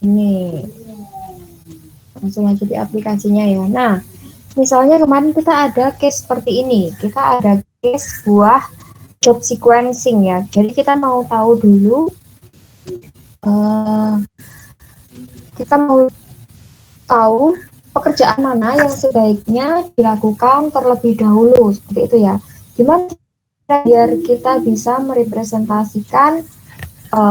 Ini langsung aja di aplikasinya ya. Nah, misalnya kemarin kita ada case seperti ini. Kita ada case buah job sequencing ya. Jadi kita mau tahu dulu, uh, kita mau tahu pekerjaan mana yang sebaiknya dilakukan terlebih dahulu, seperti itu ya. Gimana biar kita bisa merepresentasikan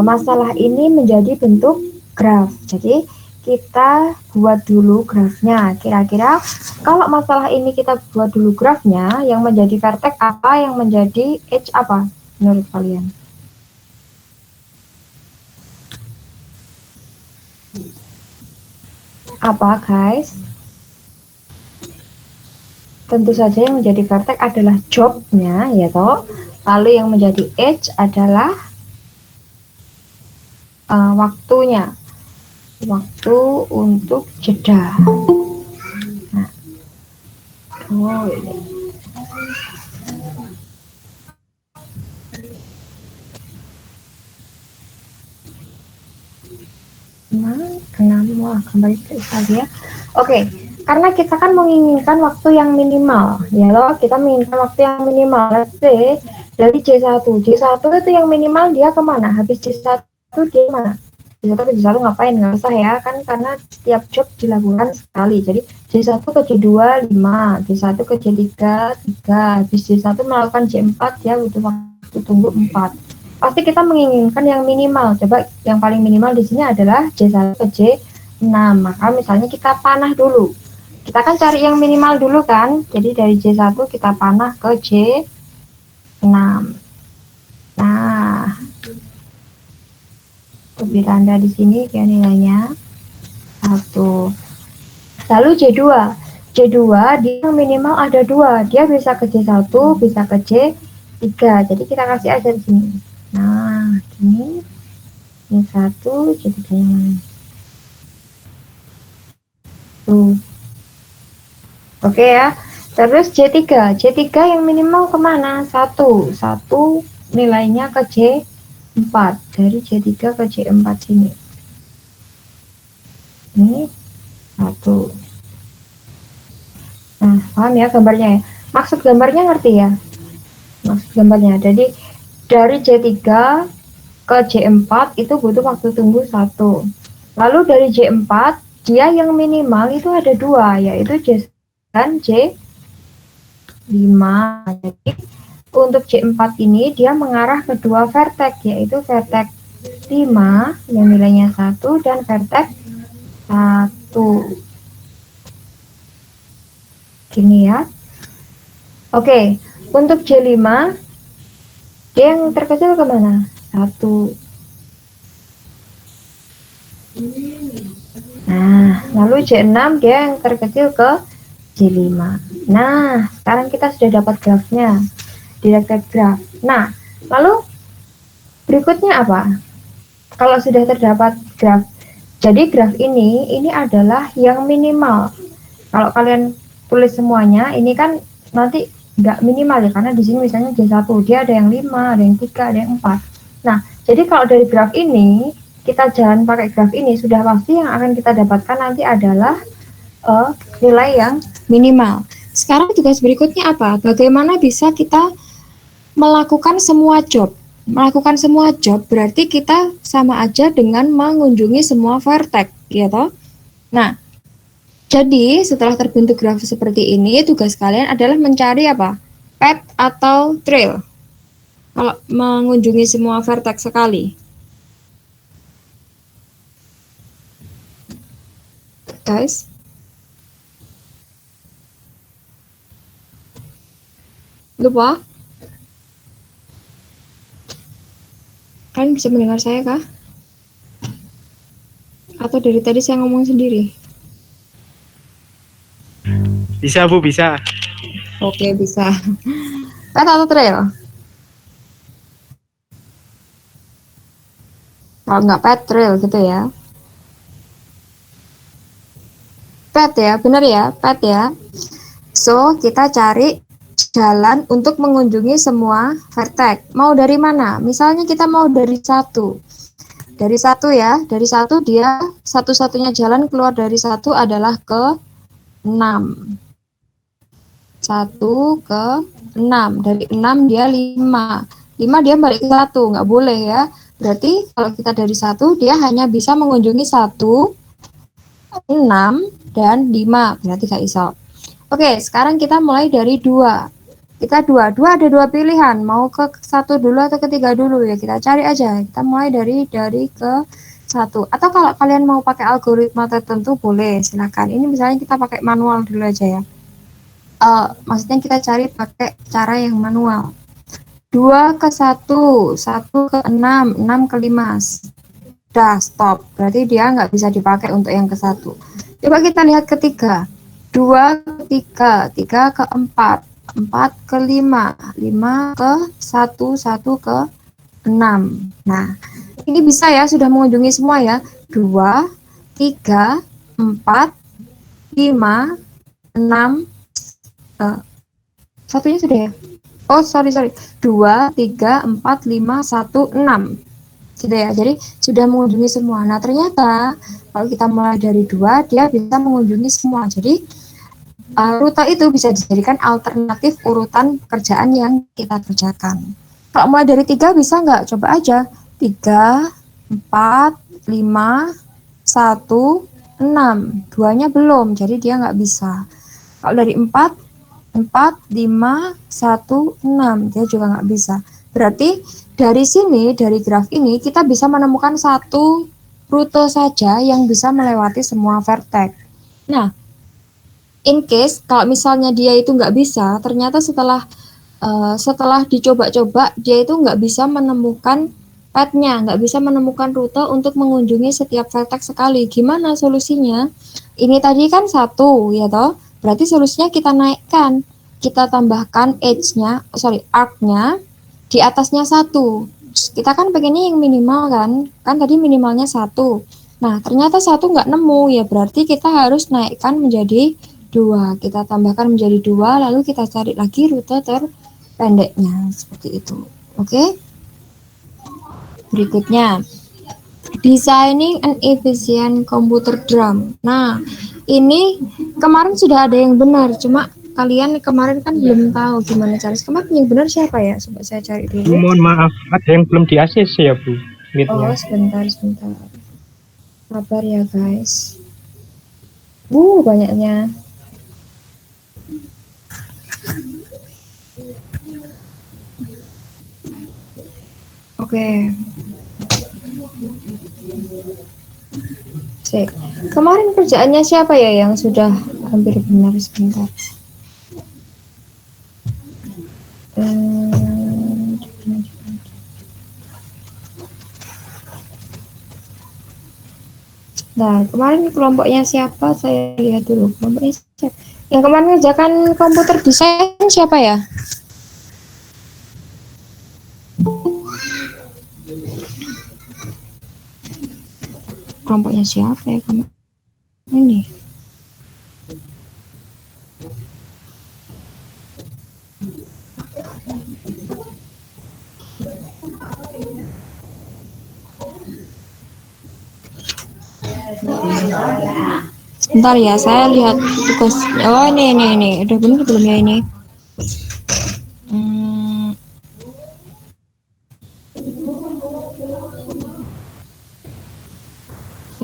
masalah ini menjadi bentuk graf. Jadi kita buat dulu grafnya. Kira-kira kalau masalah ini kita buat dulu grafnya, yang menjadi vertex apa, yang menjadi edge apa menurut kalian? Apa guys? Tentu saja yang menjadi vertex adalah jobnya ya toh. Lalu yang menjadi edge adalah waktunya, waktu untuk jeda. Nah, oh ini. Kenapa kembali ke Italia? Oke, karena kita kan menginginkan waktu yang minimal, ya loh, kita menginginkan waktu yang minimal. Let's say dari J1 itu yang minimal dia kemana? Habis J1 dia mana? J1 ke J1 ngapain? Nggak usah ya, kan karena setiap job dilakukan sekali. Jadi J1 ke J2 5, J1 ke J3 3, habis J1 melakukan J4 dia butuh waktu tunggu 4. Pasti kita menginginkan yang minimal. Coba yang paling minimal di sini adalah J1 ke J6. Maka misalnya kita panah dulu. Kita kan cari yang minimal dulu kan. Jadi dari J1 kita panah ke J6. Nah, lebih tanda di sini kayak nilainya 1. Lalu J2. J2 dia yang minimal ada 2. Dia bisa ke J1, bisa ke J3. Jadi kita kasih aja di sini. Nah, ini 1, J3 yang mana? Oke ya. Terus J3. J3 yang minimal kemana? 1. 1 nilainya ke J4. Dari J3 ke J4 sini. Ini 1. Nah, paham ya gambarnya ya? Maksud gambarnya ngerti ya? Maksud gambarnya. Jadi dari J3 ke J4 itu butuh waktu tunggu 1. Lalu dari J4 dia yang minimal itu ada 2, yaitu J dan J5. Jadi untuk J4 ini dia mengarah ke dua vertex, yaitu vertex 5 yang nilainya 1 dan vertex 1. Gini ya. Oke, untuk J5 dia yang terkecil kemana? 1. Nah, lalu J6 dia yang terkecil ke J5. Nah, sekarang kita sudah dapat grafnya. Directed graph. Nah, lalu berikutnya apa? Kalau sudah terdapat graf, jadi graf ini adalah yang minimal. Kalau kalian tulis semuanya, ini kan nanti nggak minimal ya, karena di sini misalnya J1, dia ada yang 5, ada yang 3, ada yang 4. Nah, jadi kalau dari graf ini, kita jalan pakai graf ini, sudah pasti yang akan kita dapatkan nanti adalah nilai yang minimal. Sekarang tugas berikutnya apa? Bagaimana bisa kita melakukan semua job? Melakukan semua job berarti kita sama aja dengan mengunjungi semua vertex, ya toh? Nah, jadi setelah terbentuk graf seperti ini, tugas kalian adalah mencari apa? Path atau trail. Kalau mengunjungi semua vertex sekali. Guys, lupa? Kalian bisa mendengar saya kah? Atau dari tadi saya ngomong sendiri? Bisa Bu, bisa. Oke, bisa. Path atau trail? Kalau nggak path, trail gitu ya. Path ya, benar ya, path ya. So, kita cari jalan untuk mengunjungi semua vertex. Mau dari mana? Misalnya kita mau dari 1. Dari 1 ya, dari 1 dia satu-satunya jalan keluar dari 1 adalah ke 6. 1 ke 6. Dari 6 dia 5. 5 dia balik ke 1, nggak boleh ya. Berarti kalau kita dari 1, dia hanya bisa mengunjungi 1, 6, dan 5. Berarti nggak iso. Oke, sekarang kita mulai dari 2. Kita 2 ada 2 pilihan, mau ke 1 dulu atau ke 3 dulu ya. Kita cari aja. Kita mulai dari ke 1. Atau kalau kalian mau pakai algoritma tertentu boleh, silakan. Ini misalnya kita pakai manual dulu aja ya. Maksudnya kita cari pakai cara yang manual. 2 ke 1, 1 ke 6, 6 ke 5. Udah, stop. Berarti dia nggak bisa dipakai untuk yang ke 1. Coba kita lihat ke 3. 2 ke 3, 3 ke 4, 4 ke 5, 5 ke 1, 1 ke 6. Nah, ini bisa ya, sudah mengunjungi semua ya. 2, 3, 4, 5, 6, satunya sudah ya? Oh, sorry. 2, 3, 4, 5, 1, 6. Sudah ya, jadi sudah mengunjungi semua. Nah, ternyata kalau kita mulai dari 2, dia bisa mengunjungi semua. Jadi, rute itu bisa dijadikan alternatif urutan pekerjaan yang kita kerjakan. Kalau mulai dari 3 bisa nggak? Coba aja. 3, 4, 5, 1, 6. 2-nya belum, jadi dia nggak bisa. Kalau dari 4, 5, 1, 6. Dia juga nggak bisa. Berarti dari sini, dari graf ini, kita bisa menemukan satu rute saja yang bisa melewati semua vertex. Nah, in case kalau misalnya dia itu nggak bisa, ternyata setelah dicoba-coba, dia itu nggak bisa menemukan path-nya, nggak bisa menemukan rute untuk mengunjungi setiap vertex sekali. Gimana solusinya? Ini tadi kan 1, ya toh? Berarti solusinya kita naikkan. Kita tambahkan arc-nya di atasnya 1. Kita kan pengennya yang minimal kan? Kan tadi minimalnya 1. Nah, ternyata 1 nggak nemu, ya berarti kita harus naikkan menjadi 2. Kita tambahkan menjadi 2, lalu kita cari lagi rute terpendeknya. Seperti itu. Oke? Berikutnya, designing an efficient computer drum. Nah, ini kemarin sudah ada yang benar, cuma kalian kemarin kan belum tahu gimana cara. Kemarin yang benar siapa ya? Coba saya cari dulu. Mohon maaf, ada yang belum di ACC ya Bu? Oh, sebentar. Sabar ya guys. Banyaknya. Oke. Cek. Kemarin kerjaannya siapa ya yang sudah hampir benar? Sebentar. Nah, kemarin kelompoknya siapa? Saya lihat dulu. Kelompoknya siapa? Yang kemarin ngerjakan komputer desain siapa ya? Kelompoknya siapa ya kemarin? Ini. Sebentar ya, saya lihat tugas. Oh, ini. Udah benar belum ya ini?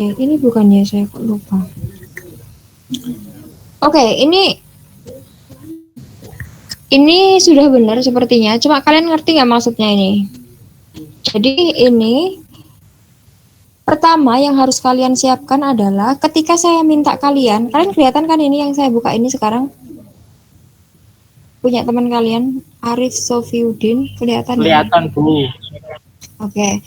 Ini bukannya, saya kok lupa. Oke, ini sudah benar sepertinya. Cuma kalian ngerti nggak maksudnya ini? Jadi ini pertama yang harus kalian siapkan adalah ketika saya minta kalian kelihatan kan ini yang saya buka ini sekarang? Punya teman kalian, Arif Sofiuddin, kelihatan ya? Bu. Oke.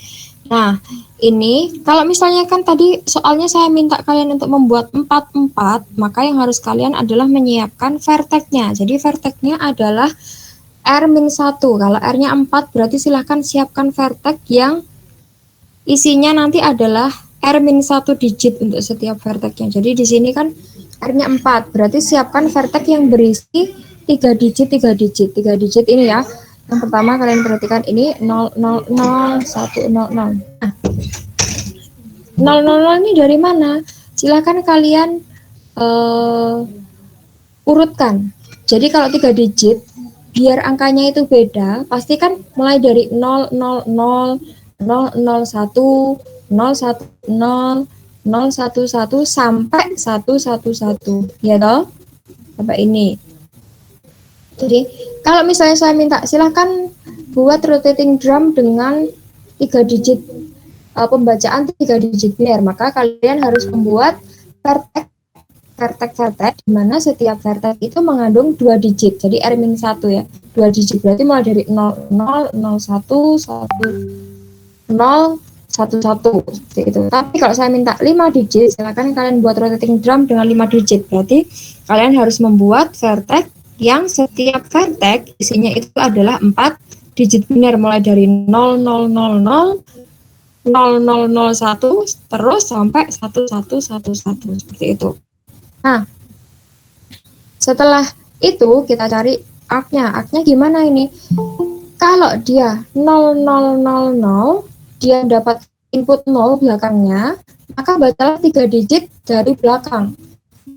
Nah, ini kalau misalnya kan tadi soalnya saya minta kalian untuk membuat 4, maka yang harus kalian adalah menyiapkan vertex-nya. Jadi vertex-nya adalah R-1. Kalau R-nya 4 berarti silahkan siapkan vertex yang isinya nanti adalah R-1 digit untuk setiap vertex-nya. Jadi di sini kan R-nya 4, berarti siapkan vertex yang berisi 3 digit ini ya. Yang pertama kalian perhatikan ini 000 100. Nah, 000 ini dari mana? Silakan kalian urutkan. Jadi kalau 3 digit, biar angkanya itu beda, pasti kan mulai dari 000, 001, 010, 011 sampai 111, ya toh? Sampai ini. Jadi kalau misalnya saya minta silahkan buat rotating drum dengan 3 digit pembacaan 3 digit biner, maka kalian harus membuat vertex di mana setiap vertex itu mengandung 2 digit. Jadi R-1 ya. 2 digit berarti mulai dari 00, 01, 10, 11 seperti itu. Tapi kalau saya minta 5 digit, silakan kalian buat rotating drum dengan 5 digit. Berarti kalian harus membuat vertex yang setiap vertex isinya itu adalah 4 digit biner mulai dari 0000, 0001 terus sampai 1111 seperti itu. Nah, setelah itu kita cari arc-nya. Arc-nya gimana ini? Kalau dia 0000, dia dapat input 0 belakangnya, maka bacalah 3 digit dari belakang.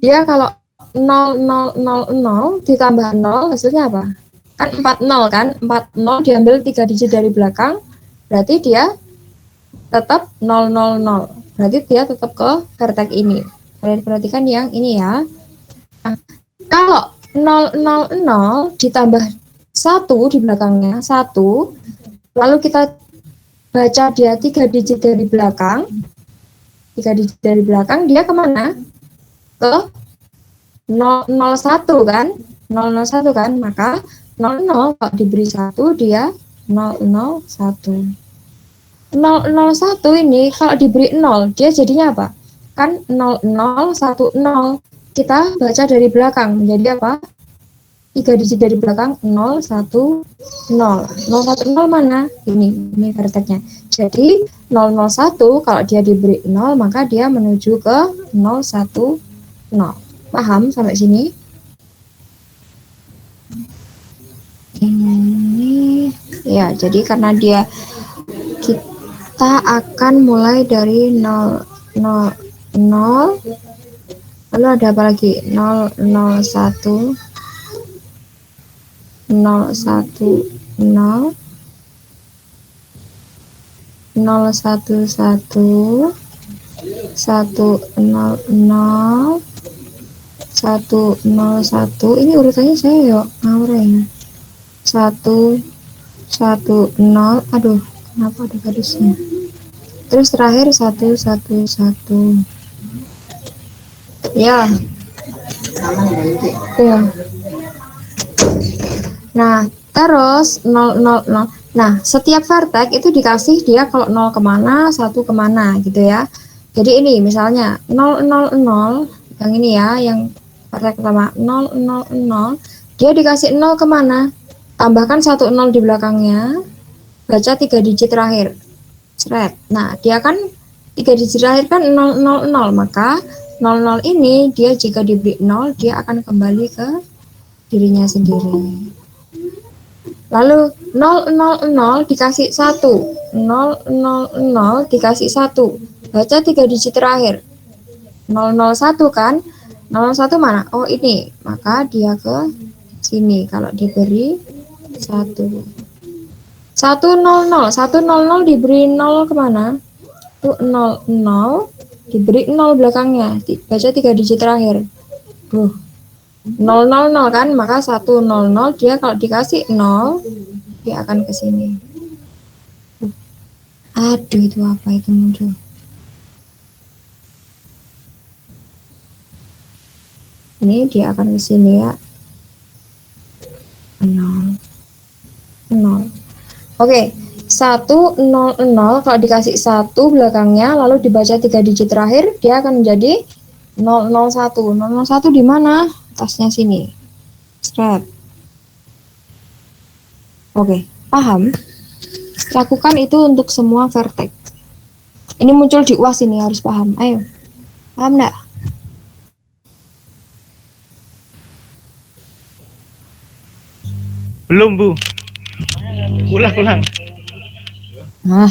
Dia kalau 0000 ditambah 0 hasilnya apa? Kan 40 kan? 40 diambil 3 digit dari belakang, berarti dia tetap 000. Berarti dia tetap ke vertex ini. Kalian perhatikan yang ini ya. Nah, kalau 000 ditambah 1 di belakangnya, 1, lalu kita baca dia 3 digit dari belakang, 3 digit dari belakang, dia kemana? Ke 001 kan? 001 kan? Maka 00 kalau diberi 1, dia 001. 001 ini kalau diberi 0, dia jadinya apa? Kan 0010. Kita baca dari belakang menjadi apa? 3 digit dari belakang 010. 010 mana? Ini vertexnya. Jadi 001 kalau dia diberi 0 maka dia menuju ke 010. Paham sampai sini? Ini ya, jadi karena dia kita akan mulai dari 000, lalu ada apa lagi? 001, 010, 011, 100, 101. Ini urutannya saya yuk ngawur ya. 110. Aduh, kenapa ada garisnya? Terus terakhir 111. Ya. Ya. Nah, terus 000. Nah, setiap vertex itu dikasih dia kalau 0 kemana, 1 kemana gitu ya. Jadi ini misalnya 000, yang ini ya, yang vertex pertama 000, dia dikasih 0 kemana? Tambahkan 1 0 di belakangnya, baca 3 digit terakhir. Seret. Nah, dia kan 3 digit terakhir kan 000, maka 00 ini dia jika diberi 0, dia akan kembali ke dirinya sendiri. Lalu 000 dikasih 1, 000 dikasih 1, baca 3 digit terakhir. 001 kan? 01 mana? Oh ini, maka dia ke sini kalau diberi 1. 100 diberi 0 kemana? Itu 00 diberi 0 belakangnya, baca 3 digit terakhir. 000 kan, maka 100 dia kalau dikasih 0 dia akan ke sini. Aduh, itu apa itu muncul? Ini dia akan ke sini ya. 0. Oke, 100 kalau dikasih 1 belakangnya lalu dibaca 3 digit terakhir, dia akan menjadi 001. 001 di mana? Atasnya sini. Strap. Oke, paham? Lakukan itu untuk semua vertex. Ini muncul di UAS ini, harus paham. Ayo. Paham enggak? Belum, Bu. Ulang. Nah.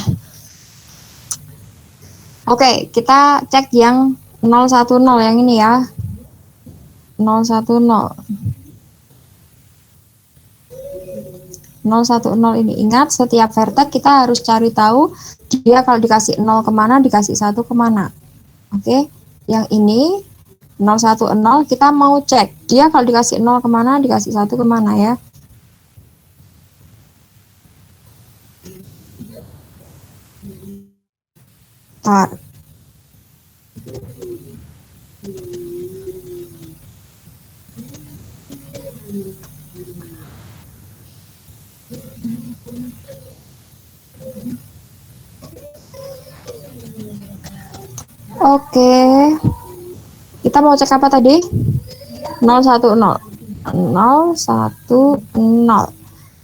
Oke, kita cek yang 010 yang ini ya. 010. 010 ini. Ingat, setiap vertex kita harus cari tahu dia kalau dikasih 0 kemana, dikasih 1 kemana. Oke, yang ini 010 kita mau cek dia kalau dikasih 0 kemana, dikasih 1 kemana ya. Bentar. Oke. Kita mau cek apa tadi? 010. 010.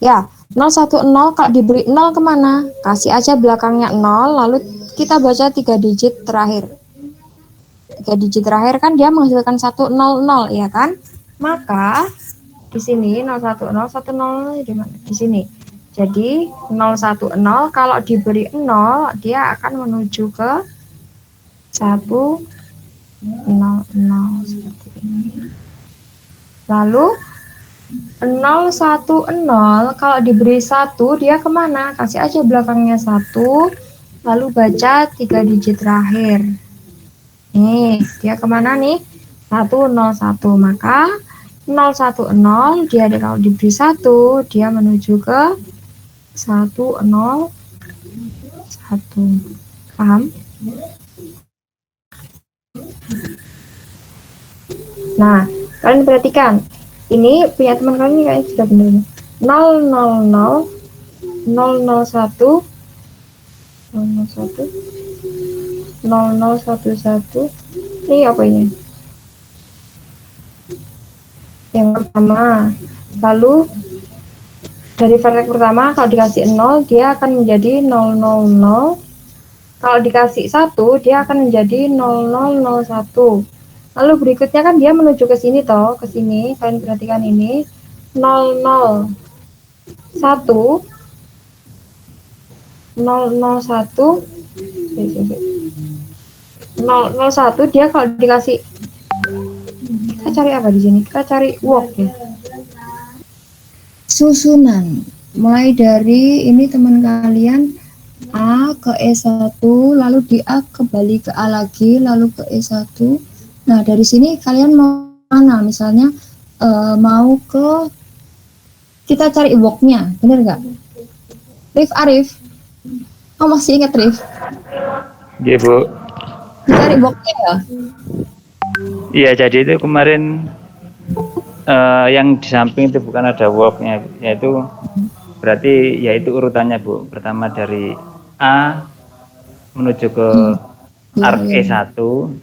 Ya, 010 kalau diberi 0 kemana? Kasih aja belakangnya 0, lalu kita baca 3 digit terakhir. 3 digit terakhir kan dia menghasilkan 100, ya kan? Maka di sini 010, 10 di mana? Di sini. Jadi 010 kalau diberi 0 dia akan menuju ke 100 seperti ini. Lalu 010 kalau diberi 1 dia kemana? Kasih aja belakangnya 1, lalu baca 3 digit terakhir. Nih, dia kemana nih? 101. Maka 010 dia kalau diberi 1 dia menuju ke 101. Paham? Nah, kalian perhatikan. Ini punya teman kalian ini kayaknya sudah benar. 000 001 001 0011. Ini apa ini? Yang pertama. Lalu dari vertex pertama kalau dikasih 0 dia akan menjadi 000. Kalau dikasih 1 dia akan menjadi 0001. Lalu berikutnya kan dia menuju ke sini toh, ke sini. Kalian perhatikan ini 001 001 dia kalau dikasih, kita cari apa di sini? Kita cari walk ya. Susunan mulai dari ini teman kalian A ke E1, lalu di A kembali ke A lagi, lalu ke E1. Nah, dari sini kalian mau mana? Misalnya mau ke, kita cari walk-nya, bener nggak? Arif, oh masih ingat Rif? Iya, Bu. Cari walk-nya ya? Iya, jadi itu kemarin yang di samping itu bukan ada walk-nya, yaitu berarti yaitu urutannya, Bu. Pertama dari A menuju ke arc E1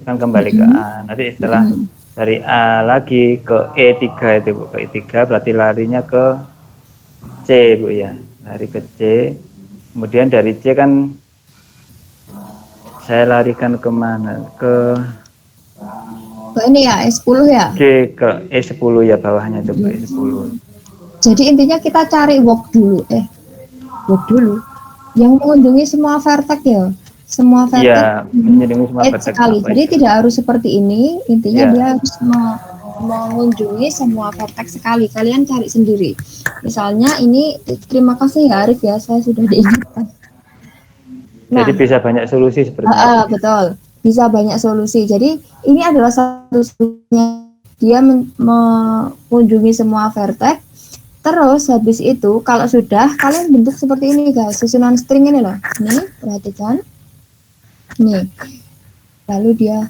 kan kembali ke A. Nanti setelah dari A lagi ke E3 itu, Bu. Ke E3 berarti larinya ke C, Bu ya. Lari ke C. Kemudian dari C kan saya larikan kemana? Ke ini ya, E10 ya? C ke E10 ya, bawahnya itu ke E10. Jadi intinya kita cari walk dulu. Walk dulu. Yang mengunjungi semua vertex ya. Semua vertex. Iya, mengunjungi semua vertex sekali. Jadi itu. tidak harus seperti ini. Intinya dia harus mengunjungi semua vertex sekali. Kalian cari sendiri. Misalnya ini, terima kasih ya Arif ya, saya sudah diingatkan. Nah, jadi bisa banyak solusi seperti itu. Betul, bisa banyak solusi. Jadi ini adalah satu solusinya. Dia mengunjungi semua vertex. Terus habis itu kalau sudah kalian bentuk seperti ini guys, susunan string ini loh. Nih, perhatikan. Nih. Lalu dia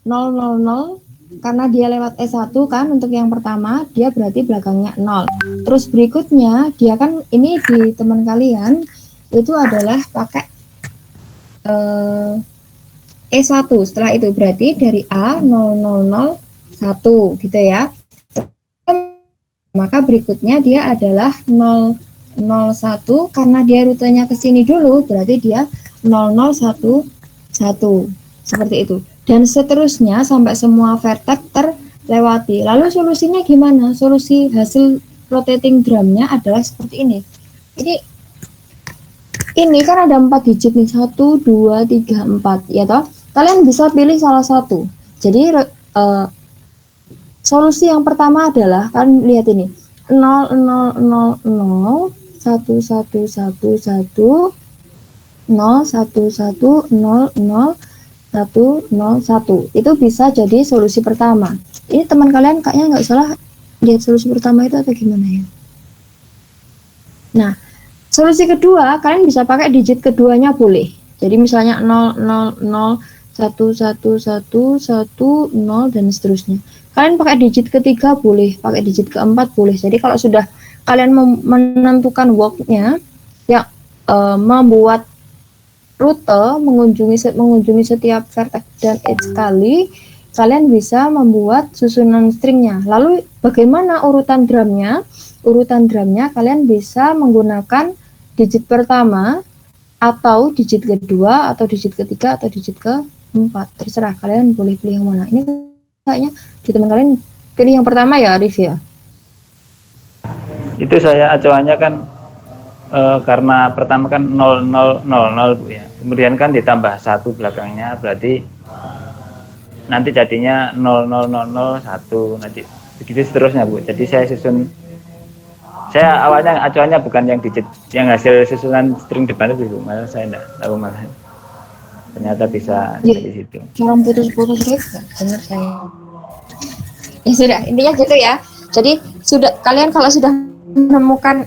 000 karena dia lewat E1 kan untuk yang pertama, dia berarti belakangnya 0. Terus berikutnya dia kan ini di teman kalian itu adalah pakai E1. Setelah itu berarti dari A 0001 gitu ya. Maka berikutnya dia adalah 001 karena dia rutenya ke sini dulu, berarti dia 0011 seperti itu. Dan seterusnya sampai semua vertex terlewati. Lalu solusinya gimana? Solusi hasil rotating drumnya adalah seperti ini. ini kan ada 4 digit nih, 1, 2, 3, 4, ya toh? Kalian bisa pilih salah satu. Jadi solusi yang pertama adalah, kalian lihat ini, 0, 0, 0, 0, 1, 1, 1, 1, 0, 1, 1, 0, 0, 1, 0, 1. Itu bisa jadi solusi pertama. Ini teman kalian kayaknya nggak salah lihat solusi pertama itu atau gimana ya? Nah, solusi kedua, kalian bisa pakai digit keduanya boleh. Jadi misalnya 0, 0, 0, 1, 1, 1, 1, 0, dan seterusnya. Kalian pakai digit ketiga boleh, pakai digit keempat boleh. Jadi kalau sudah kalian menentukan walk-nya, ya membuat rute mengunjungi setiap vertex dan edge sekali, kalian bisa membuat susunan stringnya. Lalu bagaimana urutan drumnya? Urutan drumnya kalian bisa menggunakan digit pertama atau digit kedua atau digit ketiga atau digit keempat, terserah kalian boleh pilih yang mana. Ini kayaknya di teman kalian pilih yang pertama ya, Arif ya. Itu saya acuannya kan karena pertama kan 0000 Bu ya. Kemudian kan ditambah 1 belakangnya, berarti nanti jadinya 00001 nanti begitu seterusnya Bu. Jadi saya awalnya acuannya bukan yang digit yang hasil susunan string depan itu Bu, malah saya enggak tahu malah ternyata bisa Ya, dari situ. jangan putus-putus gitu, benar saya. Ya sudah, intinya gitu ya. Jadi sudah kalian kalau sudah menemukan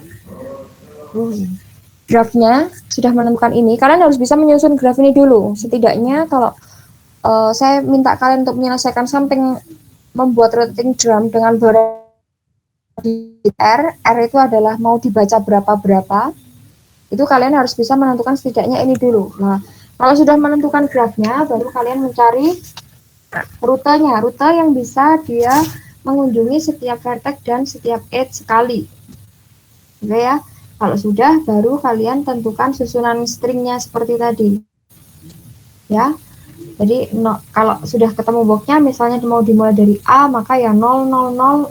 grafnya, sudah menemukan ini, kalian harus bisa menyusun graf ini dulu. Setidaknya kalau saya minta kalian untuk menyelesaikan something, membuat routing drum dengan beberapa R itu adalah mau dibaca berapa-berapa, itu kalian harus bisa menentukan setidaknya ini dulu. Nah, kalau sudah menentukan grafnya, baru kalian mencari rutenya, rute yang bisa dia mengunjungi setiap vertex dan setiap edge sekali. Oke ya, kalau sudah, baru kalian tentukan susunan stringnya seperti tadi. Ya, jadi kalau sudah ketemu boxnya, misalnya mau dimulai dari A, maka ya 0000,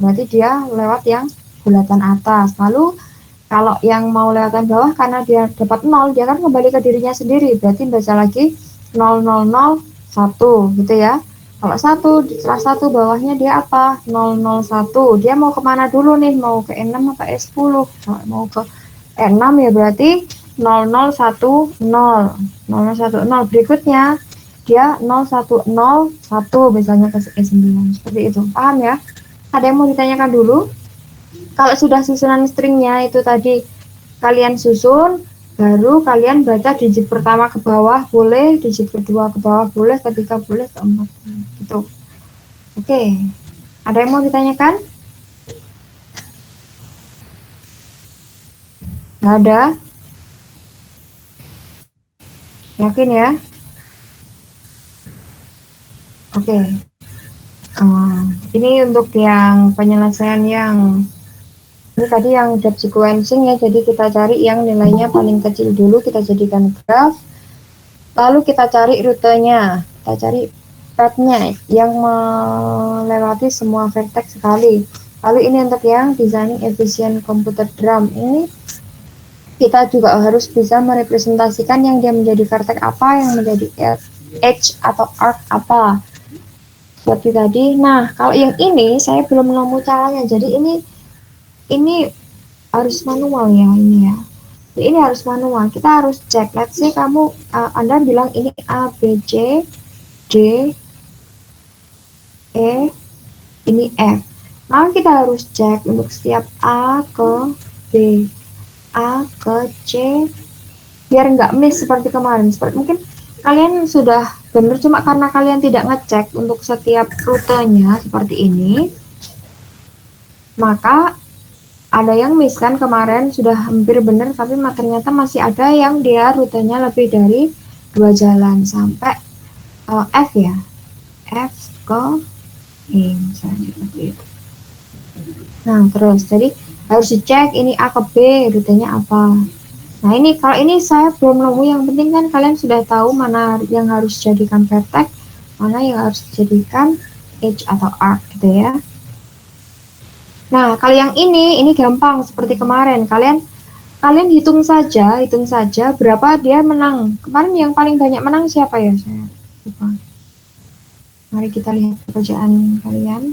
berarti dia lewat yang bulatan atas. Lalu kalau yang mau lewatan bawah, karena dia dapat 0, dia kan kembali ke dirinya sendiri, berarti baca lagi 0001 gitu ya. Kalau 1, setelah 1 bawahnya dia apa? 001. Dia mau kemana dulu nih? Mau ke E6 apa E10? Mau ke E6 ya berarti 0010. 0010. Berikutnya dia 0101 misalnya ke E9. Seperti itu. Paham ya? Ada yang mau ditanyakan dulu? Kalau sudah susunan stringnya itu tadi kalian susun, baru kalian baca digit pertama ke bawah boleh, digit kedua ke bawah boleh, ketiga boleh, keempat gitu. Oke, ada yang mau ditanyakan? Nggak ada? Yakin ya? Oke. Ini untuk yang penyelesaian yang ini tadi yang depth sequencing ya, jadi kita cari yang nilainya paling kecil dulu, kita jadikan graf, lalu kita cari rutenya, kita cari path-nya yang melewati semua vertex sekali. Lalu ini untuk yang designing efficient computer drum, ini kita juga harus bisa merepresentasikan yang dia menjadi vertex apa, yang menjadi edge atau arc apa, seperti tadi. Nah, kalau yang ini saya belum nemu caranya, jadi ini harus manual ya ini ya. Jadi ini harus manual. Kita harus cek. Let's say kamu Anda bilang ini A, B, C, D, E, ini F. Maka kita harus cek untuk setiap A ke B, A ke C, biar nggak miss seperti kemarin. Seperti mungkin kalian sudah benar, cuma karena kalian tidak ngecek untuk setiap rutenya seperti ini, maka ada yang miss kan kemarin sudah hampir benar, tapi ternyata masih ada yang dia rutenya lebih dari 2 jalan sampai F ya, F ke E misalnya seperti itu. Nah terus jadi harus dicek ini A ke B rutenya apa. Nah ini kalau ini saya belum nemu, yang penting kan kalian sudah tahu mana yang harus dijadikan vertex, mana yang harus dijadikan edge atau arc gitu ya. Nah, kalau yang ini gampang seperti kemarin. Kalian Kalian hitung saja berapa dia menang. Kemarin yang paling banyak menang siapa ya? Saya lupa. Mari kita lihat pekerjaan kalian.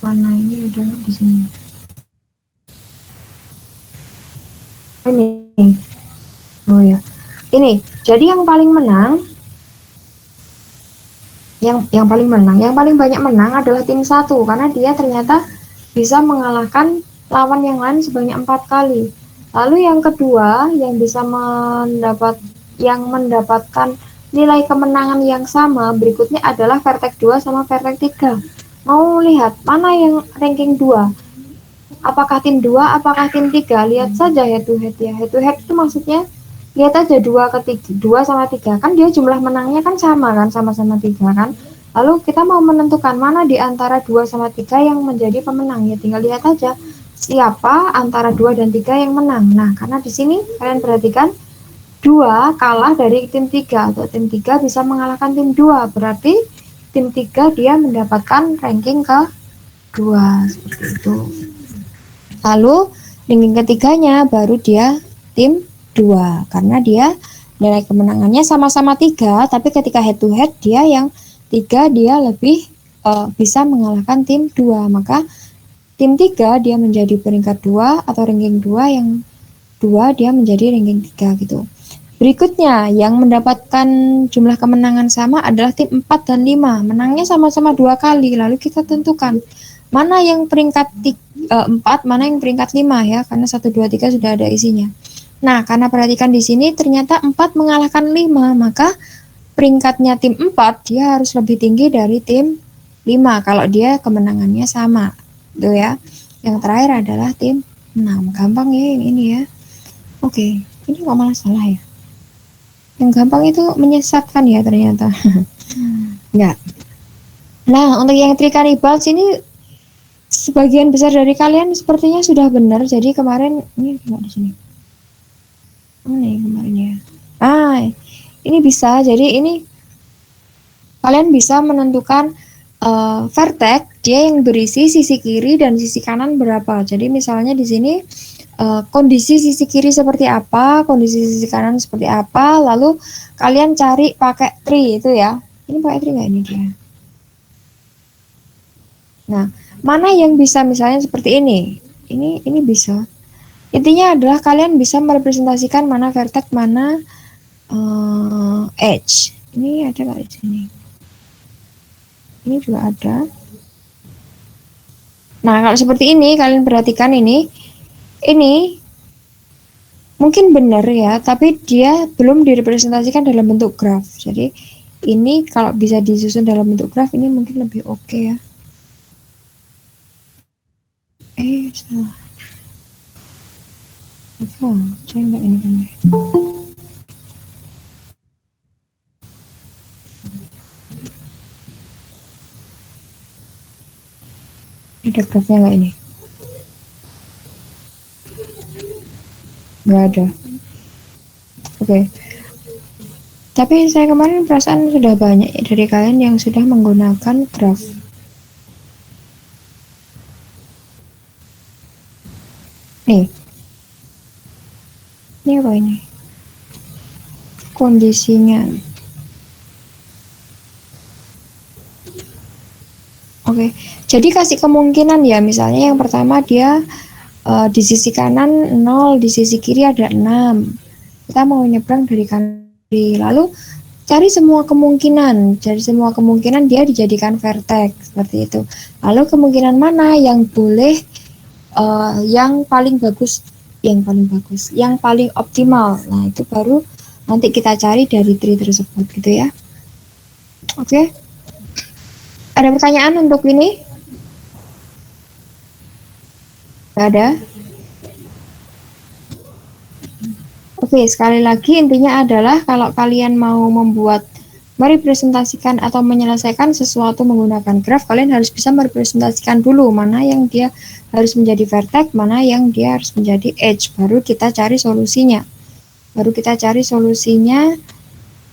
Mana ini udah di sini. Ini. Oh ya. Ini. Jadi yang paling menang yang paling banyak menang adalah tim 1 karena dia ternyata bisa mengalahkan lawan yang lain sebanyak 4 kali. Lalu yang kedua yang bisa mendapatkan nilai kemenangan yang sama berikutnya adalah Vertex 2 sama Vertex 3. Mau lihat mana yang ranking 2? Apakah tim 2, apakah tim 3? Lihat saja head to head ya. Head to head itu maksudnya lihat aja 2 sama 3 kan dia jumlah menangnya kan sama kan, sama-sama 3 kan. Lalu kita mau menentukan mana di antara 2 sama 3 yang menjadi pemenang ya, tinggal lihat aja siapa antara 2 dan 3 yang menang. Nah, karena di sini kalian perhatikan 2 kalah dari tim 3 atau tim 3 bisa mengalahkan tim 2, berarti tim 3 dia mendapatkan ranking ke 2 seperti itu. Lalu ranking ketiganya baru dia tim 2 karena dia nilai kemenangannya sama-sama 3, tapi ketika head to head dia yang 3 dia lebih bisa mengalahkan tim 2, maka tim 3 dia menjadi peringkat 2 atau ranking 2, yang 2 dia menjadi ranking 3 gitu. Berikutnya yang mendapatkan jumlah kemenangan sama adalah tim 4 dan 5, menangnya sama-sama 2 kali. Lalu kita tentukan mana yang peringkat 4, mana yang peringkat 5 ya, karena 1, 2, 3 sudah ada isinya. Nah, karena perhatikan di sini ternyata 4 mengalahkan 5, maka peringkatnya tim 4 dia harus lebih tinggi dari tim 5 kalau dia kemenangannya sama. Tuh ya. Yang terakhir adalah tim 6. Gampang ya yang ini ya. Oke, ini kok malah salah ya. Yang gampang itu menyesatkan ya ternyata. Enggak. Nah, untuk yang Three Cannibals ini sebagian besar dari kalian sepertinya sudah benar. Jadi kemarin ini enggak di sini. Nih kemarinnya. Ini bisa. Jadi ini kalian bisa menentukan vertex dia yang berisi sisi kiri dan sisi kanan berapa. Jadi misalnya di sini kondisi sisi kiri seperti apa, kondisi sisi kanan seperti apa, lalu kalian cari pakai tree itu ya. Ini pakai tree nggak ini dia? Nah, mana yang bisa misalnya seperti ini? Ini bisa. Intinya adalah kalian bisa merepresentasikan mana vertex, mana edge. Ini ada nggak di sini? Ini juga ada. Nah, kalau seperti ini kalian perhatikan ini mungkin benar ya, tapi dia belum direpresentasikan dalam bentuk graf. Jadi ini kalau bisa disusun dalam bentuk graf ini mungkin lebih oke ya. Salah. Saya nggak ini kan. Ada grafnya nggak ini? Nggak ada. Oke. Tapi saya kemarin perasaan sudah banyak dari kalian yang sudah menggunakan graf. Nih. Ini apa ini? Kondisinya. Oke. Jadi kasih kemungkinan ya, misalnya yang pertama dia di sisi kanan 0, di sisi kiri ada 6. Kita mau nyebrang dari kanan kiri. Lalu cari semua kemungkinan dia dijadikan vertex seperti itu. Lalu kemungkinan mana yang boleh yang paling bagus, yang paling optimal. Nah, itu baru nanti kita cari dari tree tersebut gitu ya. Oke. Ada pertanyaan untuk ini? Gak ada? Oke, sekali lagi intinya adalah kalau kalian mau merepresentasikan atau menyelesaikan sesuatu menggunakan graf, kalian harus bisa merepresentasikan dulu mana yang dia harus menjadi vertex, mana yang dia harus menjadi edge, baru kita cari solusinya.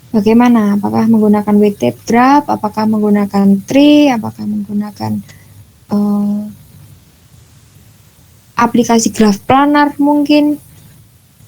Bagaimana? Apakah menggunakan weighted graph, apakah menggunakan tree, apakah menggunakan aplikasi graf planar mungkin.